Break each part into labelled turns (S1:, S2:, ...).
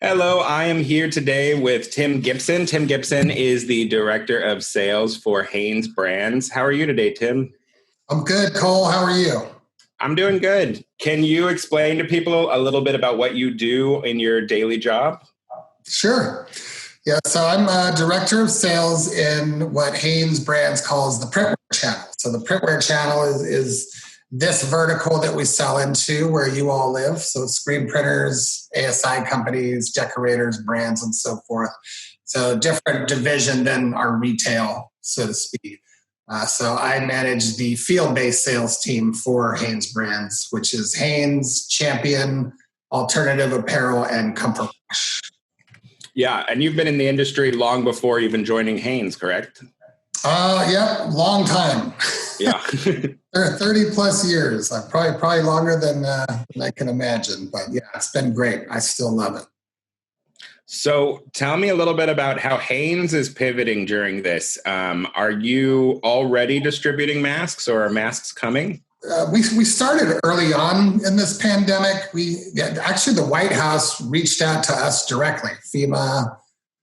S1: Hello, I am here today with Tim Gibson. Tim Gibson is the Director of Sales for Hanes Brands. How are you today, Tim?
S2: I'm good, Cole. How are you?
S1: I'm doing good. Can you explain to people a little bit about what you do in your daily job?
S2: Sure. Yeah, so I'm a director of sales in what Hanes Brands calls the printwear channel. So the printwear channel is this vertical that we sell into where you all live. So it's screen printers, ASI companies, decorators, brands, and so forth. So different division than our retail, so to speak. So I manage the field-based sales team for Hanes Brands, which is Hanes, Champion, Alternative Apparel, and Comfort Wash.
S1: Yeah, and you've been in the industry long before even joining Hanes, correct?
S2: Yeah, long time.
S1: Yeah.
S2: 30 plus years. Probably longer than I can imagine. But yeah, it's been great. I still love it.
S1: So tell me a little bit about how Hanes is pivoting during this. Are you already distributing masks or are masks coming?
S2: We started early on in this pandemic. Actually, the White House reached out to us directly. FEMA,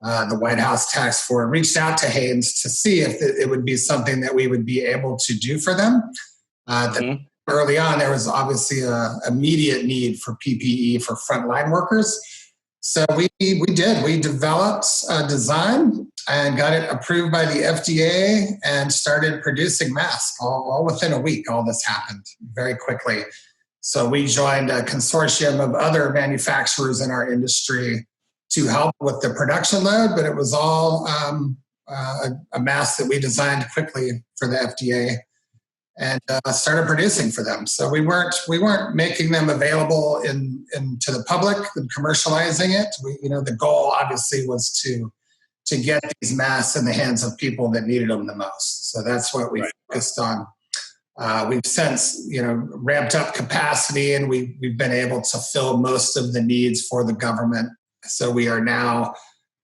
S2: the White House task force, reached out to Hanes to see if it would be something that we would be able to do for them. Early on, there was obviously an immediate need for PPE for frontline workers. So we did. We developed a design and got it approved by the FDA and started producing masks all within a week. All this happened very quickly. So we joined a consortium of other manufacturers in our industry to help with the production load, but it was all a mask that we designed quickly for the FDA and started producing for them. So we weren't making them available to the public and commercializing it. The goal obviously was to get these masks in the hands of people that needed them the most. So that's what we focused on. We've since ramped up capacity, and we've been able to fill most of the needs for the government. So we are now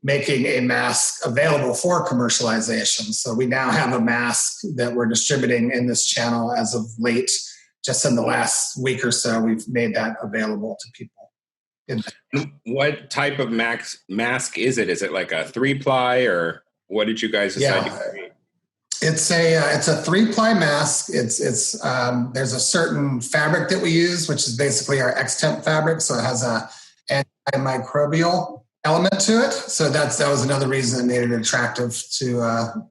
S2: making a mask available for commercialization. So we now have a mask that we're distributing in this channel as of late. Just in the last week or so, we've made that available to people.
S1: What type of mask is it? Is it like a 3-ply, or what did you guys decide to create?
S2: It's a 3-ply mask. It's there's a certain fabric that we use, which is basically our X-Temp fabric. So it has a antimicrobial element to it. So that was another reason it made it attractive to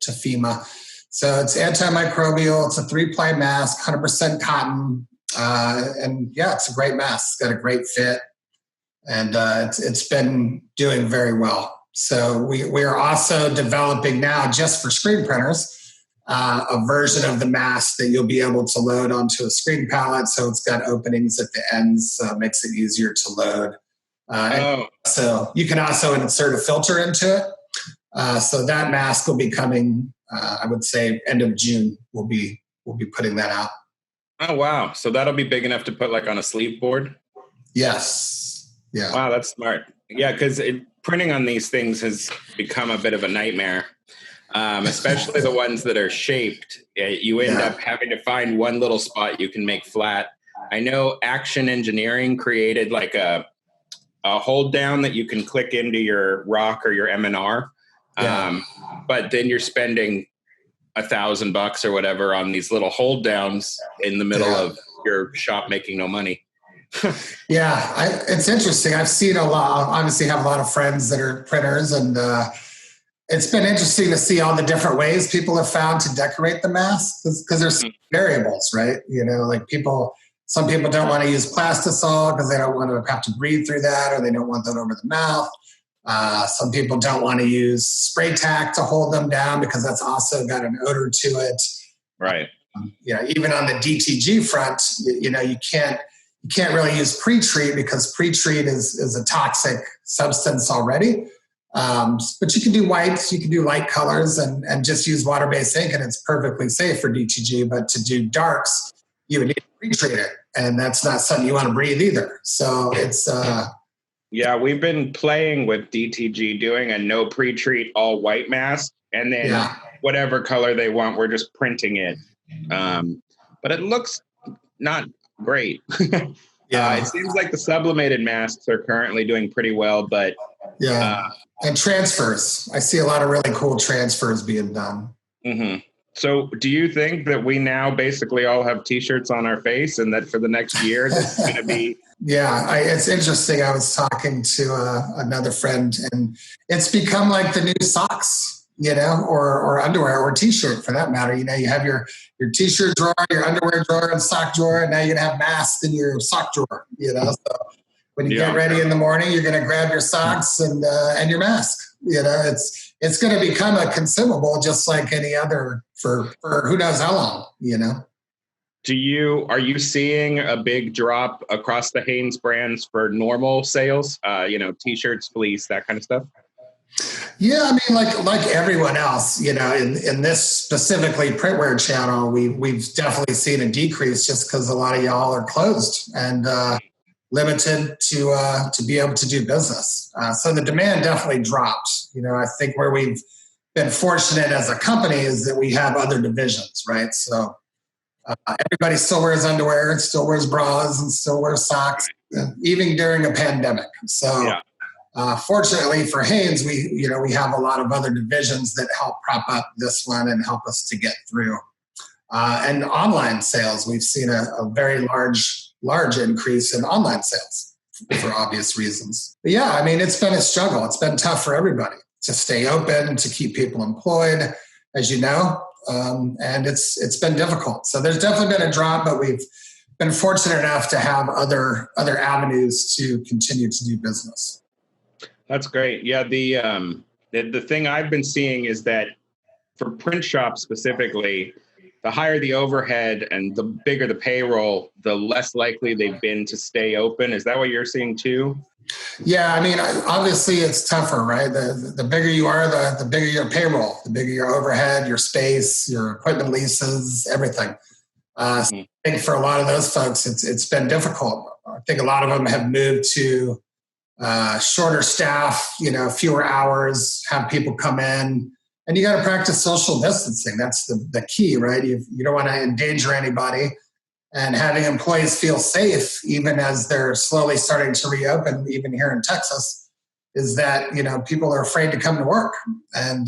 S2: FEMA. So it's antimicrobial. It's a 3-ply mask, 100% cotton, and yeah, it's a great mask. It's got a great fit, and it's been doing very well. So we are also developing now, just for screen printers, a version of the mask that you'll be able to load onto a screen pallet. So it's got openings at the ends, so it makes it easier to load. So you can also insert a filter into it. So that mask will be coming, I would say end of June, we'll be putting that out.
S1: Oh, wow. So that'll be big enough to put like on a sleeve board?
S2: Yes. Yeah.
S1: Wow, that's smart. Yeah, because printing on these things has become a bit of a nightmare, especially the ones that are shaped. You end up having to find one little spot you can make flat. I know Action Engineering created like a hold down that you can click into your rock or your M&R. But then you're spending $1,000 or whatever on these little hold downs in the middle of your shop making no money.
S2: It's interesting. I've seen a lot. Obviously, have a lot of friends that are printers, and it's been interesting to see all the different ways people have found to decorate the mask, because there's some variables, right? Some people don't want to use plastisol because they don't want to have to breathe through that, or they don't want that over the mouth. Some people don't want to use spray tack to hold them down because that's also got an odor to it.
S1: Right.
S2: Even on the DTG front, you can't really use pre-treat because pre-treat is a toxic substance already. But you can do whites, you can do light colors, and just use water-based ink, and it's perfectly safe for DTG. But to do darks, you would need to pre-treat it, and that's not something you want to breathe either. So it's
S1: we've been playing with DTG, doing a no pre-treat all white mask, and then whatever color they want, we're just printing it. But it looks not great.
S2: Yeah.
S1: It seems like the sublimated masks are currently doing pretty well, but
S2: Yeah. And transfers. I see a lot of really cool transfers being done.
S1: mm-hmm. So do you think that we now basically all have T-shirts on our face and that for the next year, this is going to be...
S2: Yeah, it's interesting. I was talking to another friend, and it's become like the new socks, or underwear or T-shirt for that matter. You have your T-shirt drawer, your underwear drawer, and sock drawer, and now you're gonna have masks in your sock drawer. So when you get ready in the morning, you're gonna grab your socks and your mask. It's gonna become a consumable, just like any other for who knows how long.
S1: Are you seeing a big drop across the Hanes brands for normal sales? T-shirts, fleece, that kind of stuff?
S2: Yeah, I mean, like everyone else, in this specifically printwear channel, we've definitely seen a decrease just because a lot of y'all are closed and limited to be able to do business. So the demand definitely dropped. I think where we've been fortunate as a company is that we have other divisions, right? So everybody still wears underwear and still wears bras and still wears socks, even during a pandemic. So fortunately for Hanes, we have a lot of other divisions that help prop up this one and help us to get through. And online sales, we've seen a very large increase in online sales for obvious reasons. But yeah, I mean, it's been a struggle. It's been tough for everybody to stay open, to keep people employed, as you know. And it's been difficult. So there's definitely been a drop, but we've been fortunate enough to have other avenues to continue to do business.
S1: That's great. Yeah, the thing I've been seeing is that for print shops specifically, the higher the overhead and the bigger the payroll, the less likely they've been to stay open. Is that what you're seeing too?
S2: Yeah, I mean, obviously it's tougher, right? The bigger you are, the bigger your payroll, the bigger your overhead, your space, your equipment leases, everything. So I think for a lot of those folks, it's been difficult. I think a lot of them have moved to shorter staff, fewer hours, have people come in, and you got to practice social distancing. That's the key, right? You don't want to endanger anybody. And having employees feel safe, even as they're slowly starting to reopen, even here in Texas, is that, people are afraid to come to work. And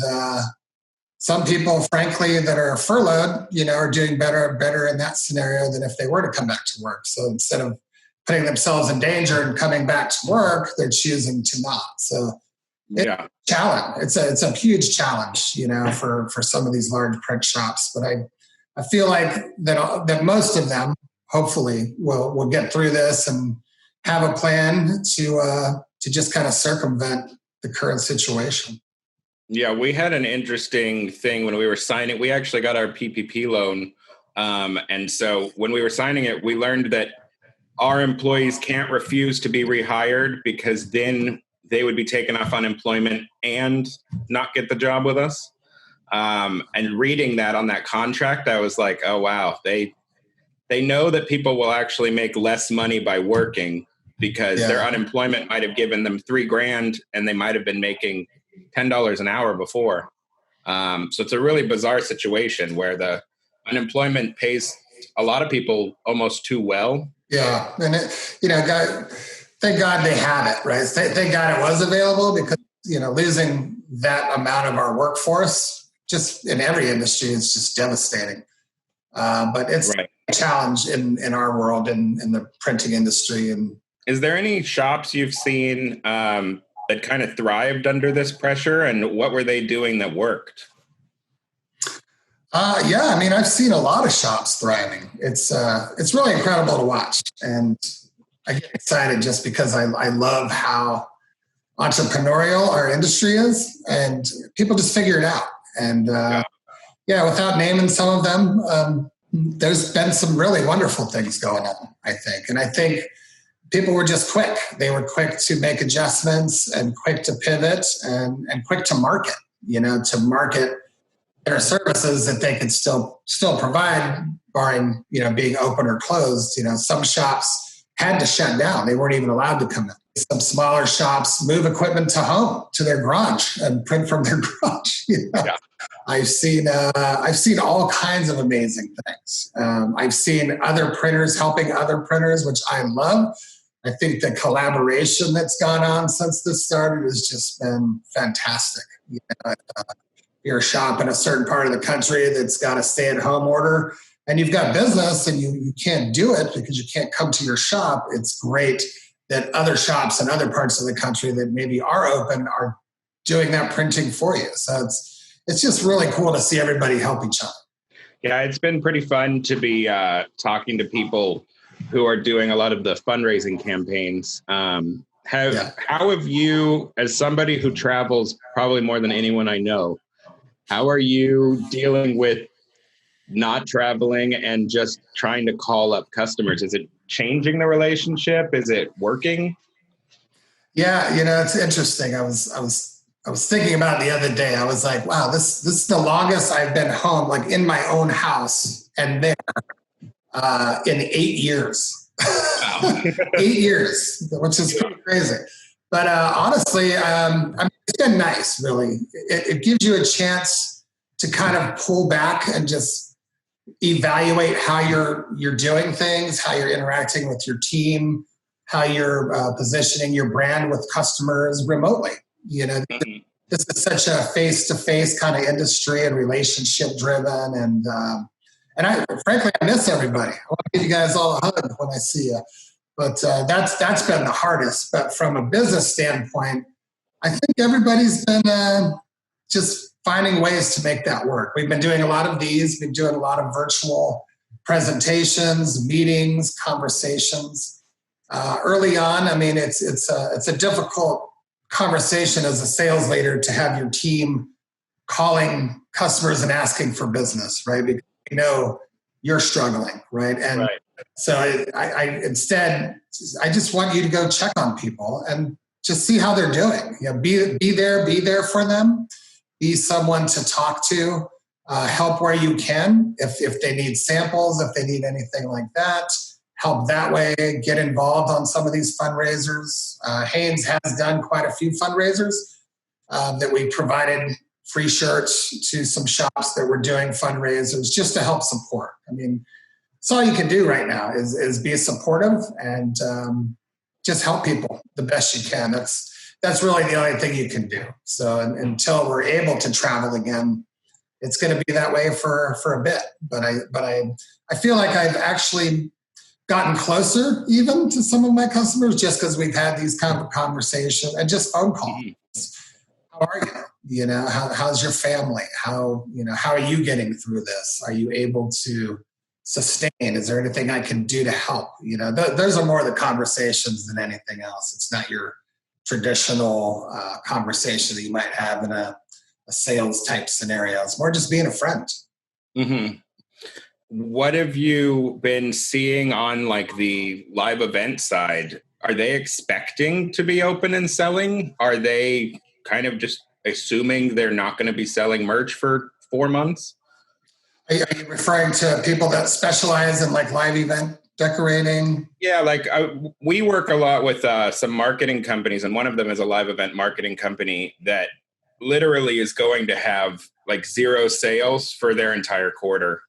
S2: some people, frankly, that are furloughed, are doing better in that scenario than if they were to come back to work. So instead of putting themselves in danger and coming back to work, they're choosing to not. So it's a challenge. It's a huge challenge, for some of these large print shops. But I feel like that most of them hopefully will get through this and have a plan to just kind of circumvent the current situation.
S1: Yeah, we had an interesting thing when we were signing. We actually got our PPP loan. And so when we were signing it, we learned that our employees can't refuse to be rehired because then they would be taken off unemployment and not get the job with us. And reading that on that contract, I was like, oh, wow, they know that people will actually make less money by working because their unemployment might have given them $3,000 and they might have been making $10 an hour before. So it's a really bizarre situation where the unemployment pays a lot of people almost too well.
S2: Yeah. And thank God they have it, right? Thank God it was available because, losing that amount of our workforce just in every industry is just devastating. But it's a challenge in our world, in the printing industry. And
S1: is there any shops you've seen that kind of thrived under this pressure, and what were they doing that worked?
S2: Yeah, I mean, I've seen a lot of shops thriving. It's really incredible to watch, and I get excited just because I love how entrepreneurial our industry is, and people just figure it out. And without naming some of them, there's been some really wonderful things going on, I think. And I think people were just quick. They were quick to make adjustments and quick to pivot and quick to market, to market their services that they could still provide, barring, being open or closed. Some shops had to shut down. They weren't even allowed to come in. some smaller shops move equipment to home, to their garage, and print from their garage.
S1: Yeah.
S2: I've seen all kinds of amazing things. I've seen other printers helping other printers, which I love. I think the collaboration that's gone on since this started has just been fantastic. You're a shop in a certain part of the country that's got a stay-at-home order, and you've got business and you can't do it because you can't come to your shop. It's great that other shops in other parts of the country that maybe are open are doing that printing for you. So it's just really cool to see everybody help each other.
S1: Yeah, it's been pretty fun to be talking to people who are doing a lot of the fundraising campaigns. How have you, as somebody who travels probably more than anyone I know, how are you dealing with not traveling and just trying to call up customers? Is it changing the relationship? Is it working?
S2: Yeah, it's interesting. I was thinking about it the other day. I was like, wow, this is the longest I've been home, like in my own house and there, in 8 years. Wow. 8 years, which is pretty crazy. But honestly, it's been nice, really. It gives you a chance to kind of pull back and just evaluate how you're doing things, how you're interacting with your team, how you're positioning your brand with customers remotely. This is such a face-to-face kind of industry and relationship-driven, and frankly, I miss everybody. I want to give you guys all a hug when I see you. But that's been the hardest. But from a business standpoint, I think everybody's been just finding ways to make that work. We've been doing a lot of these. Been doing a lot of virtual presentations, meetings, conversations. Early on, I mean, it's a difficult conversation as a sales leader to have your team calling customers and asking for business, right? Because you're struggling, right? And right. So I instead, I just want you to go check on people and just see how they're doing. Be there for them. Be someone to talk to. Help where you can. If they need samples, if they need anything like that, help that way. Get involved on some of these fundraisers. Haynes has done quite a few fundraisers that we provided free shirts to some shops that were doing fundraisers just to help support. I mean, that's all you can do right now is be supportive and just help people the best you can. That's really the only thing you can do. So until we're able to travel again, it's going to be that way for a bit. But I feel like I've actually gotten closer even to some of my customers just because we've had these kind of conversations and just phone calls. How are you? How's your family? How are you getting through this? Are you able to sustain? Is there anything I can do to help? Those are more the conversations than anything else. It's not your traditional conversation that you might have in a sales type scenario. It's more just being a friend.
S1: Mm-hmm. What have you been seeing on like the live event side? Are they expecting to be open and selling? Are they kind of just assuming they're not going to be selling merch for 4 months?
S2: Are you referring to people that specialize in like live event decorating?
S1: Yeah, we work a lot with some marketing companies, and one of them is a live event marketing company that literally is going to have like 0 sales for their entire quarter.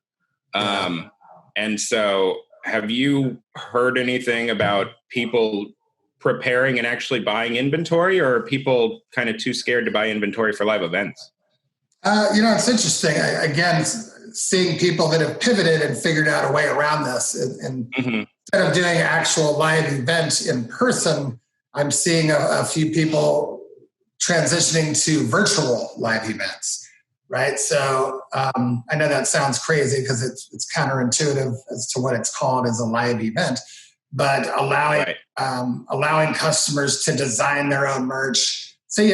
S1: And so have you heard anything about people preparing and actually buying inventory, or are people kind of too scared to buy inventory for live events?
S2: It's interesting. Again, seeing people that have pivoted and figured out a way around this and instead of doing actual live events in person, I'm seeing a few people transitioning to virtual live events. Right. So I know that sounds crazy because it's counterintuitive as to what it's called as a live event, but allowing customers to design their own merch. Say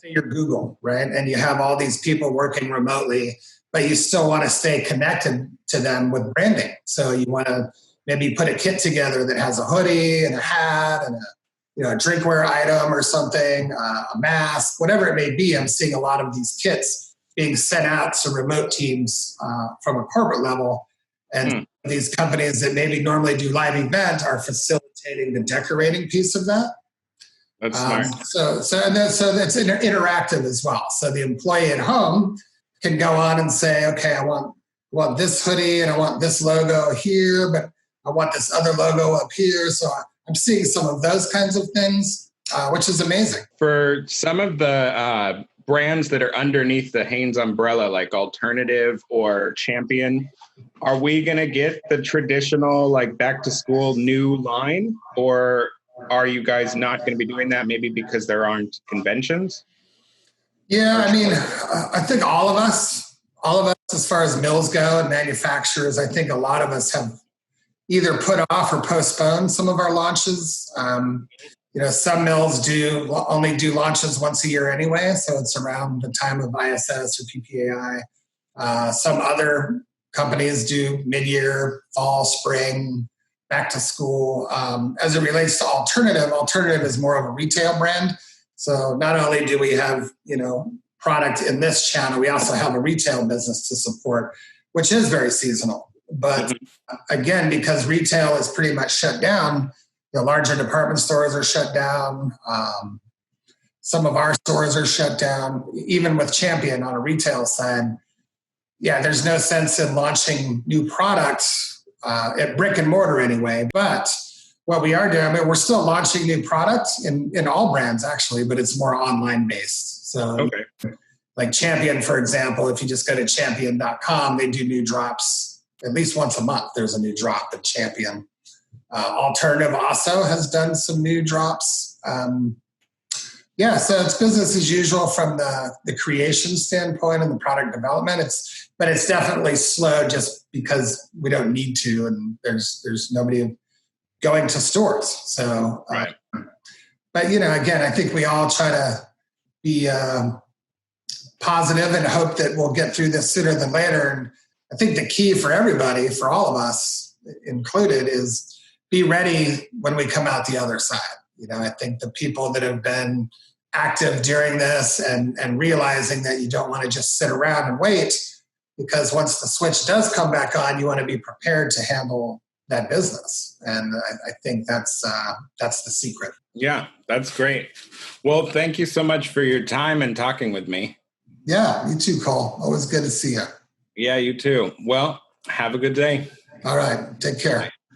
S2: you're Google, right? And you have all these people working remotely, but you still want to stay connected to them with branding. So you want to maybe put a kit together that has a hoodie and a hat and a drinkware item or something, a mask, whatever it may be. I'm seeing a lot of these kits being sent out to remote teams from a corporate level. And these companies that maybe normally do live event are facilitating facilitating the decorating piece of that.
S1: That's smart.
S2: So it's interactive as well. So the employee at home can go on and say, okay, I want this hoodie and I want this logo here, but I want this other logo up here. So I'm seeing some of those kinds of things, which is amazing.
S1: For some of the brands that are underneath the Hanes umbrella, like Alternative or Champion, are we going to get the traditional like back to school new line, or are you guys not going to be doing that maybe because there aren't conventions?
S2: Yeah, I mean, I think all of us, as far as mills go and manufacturers, I think a lot of us have either put off or postponed some of our launches. Some mills only do launches once a year anyway, so it's around the time of ISS or PPAI. Some other companies do mid-year, fall, spring, back to school. As it relates to Alternative is more of a retail brand. So not only do we have, product in this channel, we also have a retail business to support, which is very seasonal. But again, because retail is pretty much shut down, the larger department stores are shut down. Some of our stores are shut down, even with Champion on a retail side. Yeah, there's no sense in launching new products at brick and mortar anyway. But what we are doing, we're still launching new products in all brands actually, but it's more online based. So like Champion, for example, if you just go to champion.com, they do new drops at least once a month. There's a new drop at Champion. Alternative also has done some new drops. So it's business as usual from the creation standpoint and the product development. But it's definitely slow just because we don't need to, and there's nobody going to stores. So, but again, I think we all try to be positive and hope that we'll get through this sooner than later. And I think the key for everybody, for all of us included, is be ready when we come out the other side. I think the people that have been active during this and realizing that you don't want to just sit around and wait, because once the switch does come back on, you want to be prepared to handle that business. And I think that's the secret.
S1: Yeah, that's great. Well, thank you so much for your time and talking with me.
S2: Yeah, you too, Cole. Always good to see you.
S1: Yeah, you too. Well, have a good day.
S2: All right. Take care. Bye.